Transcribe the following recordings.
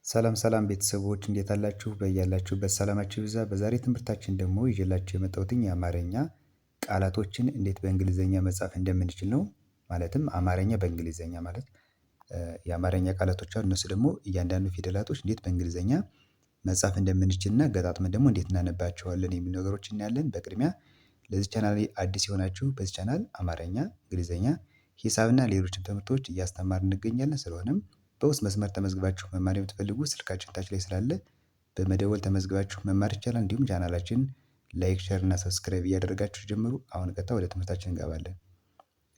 ሰላም ሰላም ቤተሰቦች እንዴት አላችሁ? በያላችሁበት ሰላማችሁ ይብዛ። በዛሬ ትምህርታችን ደግሞ ይዤላችሁ የመጣሁትኝ የአማርኛ ቃላቶችን እንዴት በእንግሊዘኛ መጻፍ እንደምንችል ነው። ማለትም አማርኛ በእንግሊዘኛ ማለት የአማርኛ ቃላቶች አሉ። እነሱ ደግሞ እያንዳንዱ ፊደላቶች እንዴት በእንግሊዘኛ መጻፍ እንደምንችልና ገጣጥመን ደግሞ እንዴት እናነባቸዋለን የሚሉ ነገሮችን እናያለን። በቅድሚያ ለዚህ ቻናል አዲስ የሆናችሁ በዚህ ቻናል አማርኛ፣ እንግሊዘኛ፣ ሂሳብና ሌሎችም ትምህርቶች እያስተማርን እንገኛለን። ስለሆነም በውስጥ መስመር ተመዝግባችሁ መማር የምትፈልጉ ስልካችን ታች ላይ ስላለ በመደወል ተመዝግባችሁ መማር ይቻላል። እንዲሁም ቻናላችን ላይክ፣ ሼር እና ሰብስክራይብ እያደረጋችሁ ጀምሩ። አሁን ቀጥታ ወደ ትምህርታችን እንገባለን።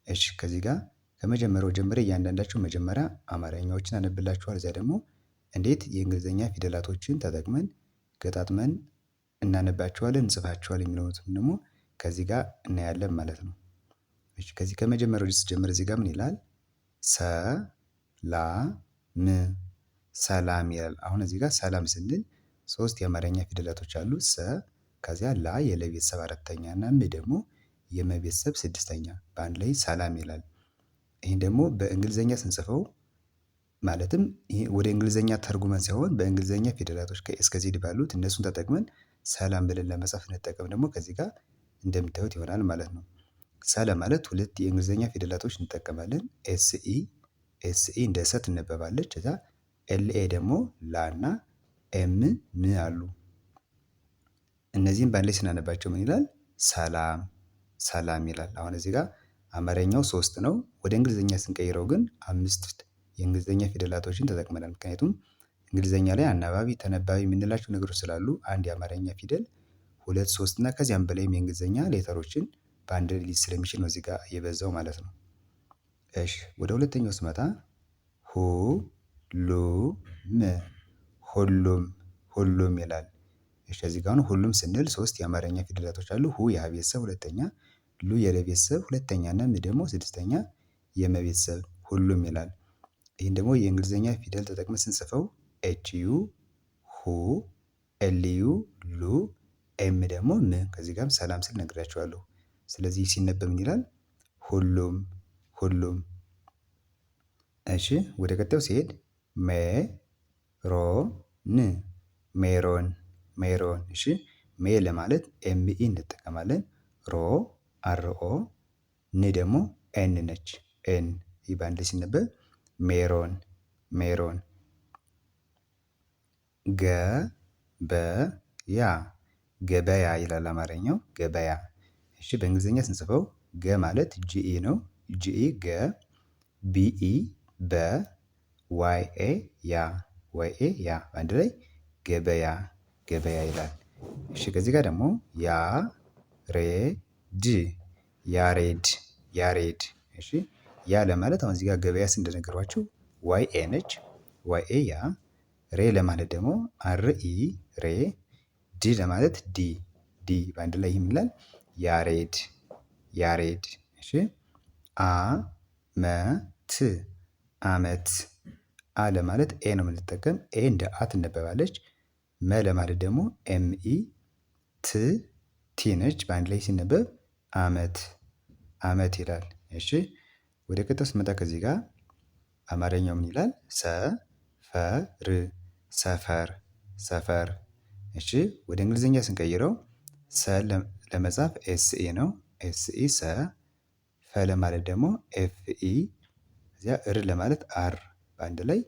እሺ ከዚህ ጋር ከመጀመሪያው ጀምሬ እያንዳንዳችሁ መጀመሪያ አማርኛዎችን አነብላችኋል። እዚያ ደግሞ እንዴት የእንግሊዘኛ ፊደላቶችን ተጠቅመን ገጣጥመን እናነባቸዋለን እንጽፋቸዋለን የሚለውን ደግሞ ከዚህ ጋር እናያለን ማለት ነው። እሺ ከዚህ ከመጀመሪያው ስጀምር እዚህ ጋር ምን ይላል? ሰላም ሰላም ይላል። አሁን እዚህ ጋር ሰላም ስንል ሶስት የአማርኛ ፊደላቶች አሉ። ሰ ከዚያ ላ የለ ቤተሰብ አራተኛ እና ም ደግሞ የመ ቤተሰብ ስድስተኛ በአንድ ላይ ሰላም ይላል። ይህን ደግሞ በእንግሊዘኛ ስንጽፈው ማለትም ወደ እንግሊዘኛ ተርጉመን ሳይሆን በእንግሊዘኛ ፊደላቶች ከኤ እስከ ዜድ ባሉት እነሱን ተጠቅመን ሰላም ብለን ለመጻፍ እንጠቀም ደግሞ ከዚህ ጋር እንደምታዩት ይሆናል ማለት ነው። ሰ ለማለት ሁለት የእንግሊዘኛ ፊደላቶች እንጠቀማለን። ኤስኢ እንደ ሰ ትነበባለች። ከዛ ኤልኤ ደግሞ ላ እና ኤም ም አሉ። እነዚህን በአንድ ላይ ስናነባቸው ምን ይላል? ሰላም ሰላም ይላል። አሁን እዚህ ጋር አማርኛው 3 ነው። ወደ እንግሊዘኛ ስንቀይረው ግን 5 የእንግሊዘኛ ፊደላቶችን ተጠቅመናል። ምክንያቱም እንግሊዘኛ ላይ አናባቢ ተነባቢ የምንላቸው ነገሮች ስላሉ አንድ የአማርኛ ፊደል 2 3 እና ከዚያም በላይም የእንግሊዘኛ ሌተሮችን በአንድ ላይ ሊይዝ ስለሚችል ነው እዚህ ጋር የበዛው ማለት ነው። እሺ ወደ ሁለተኛው ስመጣ ሁሉም ይላል። እሺ እዚህ ጋር ሁሉም ስንል 3 የአማርኛ ፊደላቶች አሉ። ሁ የሀ ቤተሰብ ሁለተኛ፣ ሉ የለ ቤተሰብ ሁለተኛ እና ም ደግሞ ስድስተኛ የመ ቤተሰብ ሁሉም ይላል። ይህን ደግሞ የእንግሊዘኛ ፊደል ተጠቅመን ስንጽፈው ኤችዩ ሁ፣ ኤልዩ ሉ፣ ኤም ደግሞ ም ከዚህ ጋርም ሰላም ስል ነግራችኋለሁ። ስለዚህ ሲነበብ ምን ይላል? ሁሉም። እሺ ወደ ቀጣዩ ሲሄድ ሜሮን። እሺ ሜ ለማለት ኤምኢ እንጠቀማለን። ሮ አርኦ፣ ን ደግሞ ኤን ነች። ኤን ይህ በአንድ ላይ ሲነበብ ሜሮን። ገበያ ይላል አማርኛው ገበያ። እሺ በእንግሊዘኛ ስንጽፈው ገ ማለት ጂኢ ነው። ጂኢ ገ፣ ቢኢ በ፣ ዋይኤ ያ በአንድ ላይ ገበያ ይላል። እሺ ከዚህ ጋር ደግሞ ያሬድ። እሺ ያ ለማለት አሁን እዚህ ጋር ገበያ እንደነገርኳችሁ ዋይኤ ነች። ዋይኤ ያ። ሬ ለማለት ደግሞ አርኢ ሬ። ዲ ለማለት ዲ በአንድ ላይ ይምላል ያሬድ። እሺ አመት አ ለማለት ኤ ነው የምንጠቀም። ኤ እንደ አ ትነበባለች። መ ለማለት ደግሞ ኤምኢ ቲ ነች። በአንድ ላይ ሲነበብ አመት ይላል። እሺ ወደ ቀጣዩ ስንመጣ ከዚህ ጋር አማርኛው ምን ይላል? ሰፈር። እሺ ወደ እንግሊዘኛ ስንቀይረው ሰ ለመጻፍ ኤስኢ ነው። ኤስኢ ሰ። ፈ ለማለት ደግሞ ኤፍኢ፣ እዚያ ር ለማለት አር በአንድ ላይ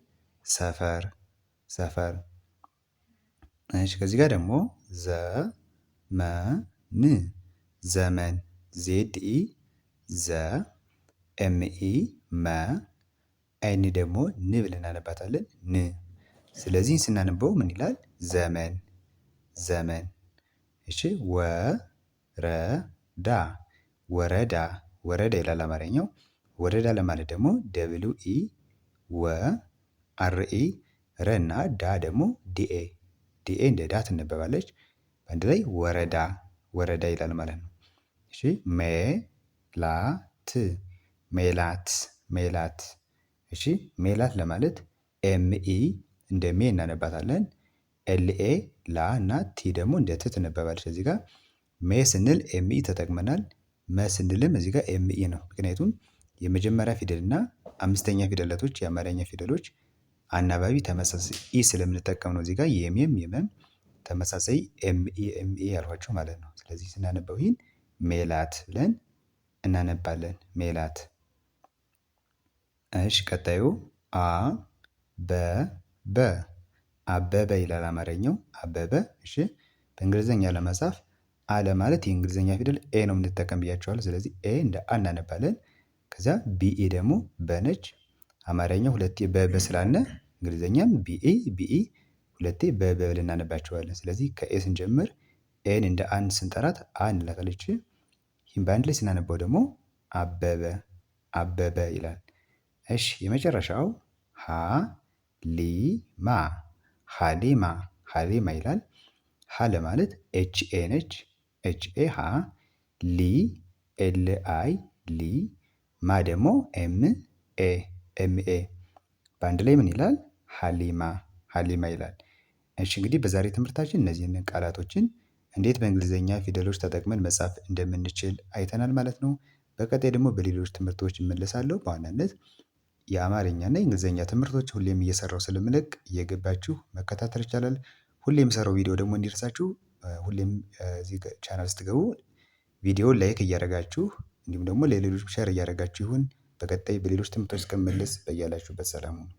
ሰፈር። እሺ ከዚህ ጋር ደግሞ ዘመን ዜድኢ ዘ፣ ኤምኢ መ፣ ኤን ደግሞ ን ብለን እናነባታለን ን። ስለዚህ ስናነበው ምን ይላል? ዘመን። እሺ ወረዳ ይላል አማርኛው። ወረዳ ለማለት ደግሞ ደብሊው ኢ ወ፣ አርኢ ረ እና ዳ ደግሞ ዲኤ እንደ ዳ ትነበባለች። በአንድ ላይ ወረዳ ይላል ማለት ነው። እሺ ሜላት። እሺ ሜላት ለማለት ኤምኢ እንደ ሜ እናነባታለን። ኤልኤ ላ እና ቲ ደግሞ እንደ ት ትነበባለች። እዚህ ጋር ሜ ስንል ኤምኢ ተጠቅመናል። መ ስንልም እዚህ ጋር ኤምኢ ነው። ምክንያቱም የመጀመሪያ ፊደል እና አምስተኛ ፊደላቶች የአማርኛ ፊደሎች አናባቢ ተመሳሳይ ኢ ስለምንጠቀም ነው እዚህ ጋር የመም ተመሳሳይ ኤምኤ ያልኋቸው ማለት ነው። ስለዚህ ስናነበው ይህን ሜላት ብለን እናነባለን። ሜላት። እሺ ቀጣዩ አ በ በ አበበ ይላል አማርኛው አበበ። እሺ በእንግሊዘኛ ለመጻፍ አለ ማለት የእንግሊዘኛ ፊደል ኤ ነው የምንጠቀም ብያቸዋለሁ። ስለዚህ ኤ እንደ አ እናነባለን። ከዛ ቢኤ ደግሞ በነች አማርኛ ሁለቴ በበ ስላለ እንግሊዘኛም ቢኤ ሁለቴ በበ ብለን እናነባቸዋለን። ስለዚህ ከኤ ስንጀምር ኤን እንደ አንድ ስንጠራት አ እንላታለች። ይህም በአንድ ላይ ስናነባው ደግሞ አበበ አበበ ይላል። እሺ የመጨረሻው ሀ ሊ ማ ሀሊማ ሀሊማ ይላል። ሀ ለማለት ኤች ኤ ነች። ኤች ኤ ሀ ሊ ኤል አይ ሊ ማ ደግሞ ኤም ኤ በአንድ ላይ ምን ይላል? ሀሊማ ሀሊማ ይላል። እሺ እንግዲህ በዛሬ ትምህርታችን እነዚህን ቃላቶችን እንዴት በእንግሊዘኛ ፊደሎች ተጠቅመን መጻፍ እንደምንችል አይተናል ማለት ነው። በቀጣይ ደግሞ በሌሎች ትምህርቶች እመለሳለሁ። በዋናነት የአማርኛ እና የእንግሊዘኛ ትምህርቶች ሁሌም እየሰራው ስለምለቅ እየገባችሁ መከታተል ይቻላል። ሁሌም የምሰራው ቪዲዮ ደግሞ እንዲደርሳችሁ ሁሌም እዚህ ቻናል ስትገቡ ቪዲዮውን ላይክ እያደረጋችሁ እንዲሁም ደግሞ ለሌሎች ሼር እያደረጋችሁ ይሁን። በቀጣይ በሌሎች ትምህርቶች እስከምመለስ በያላችሁበት ሰላም ሁኑ።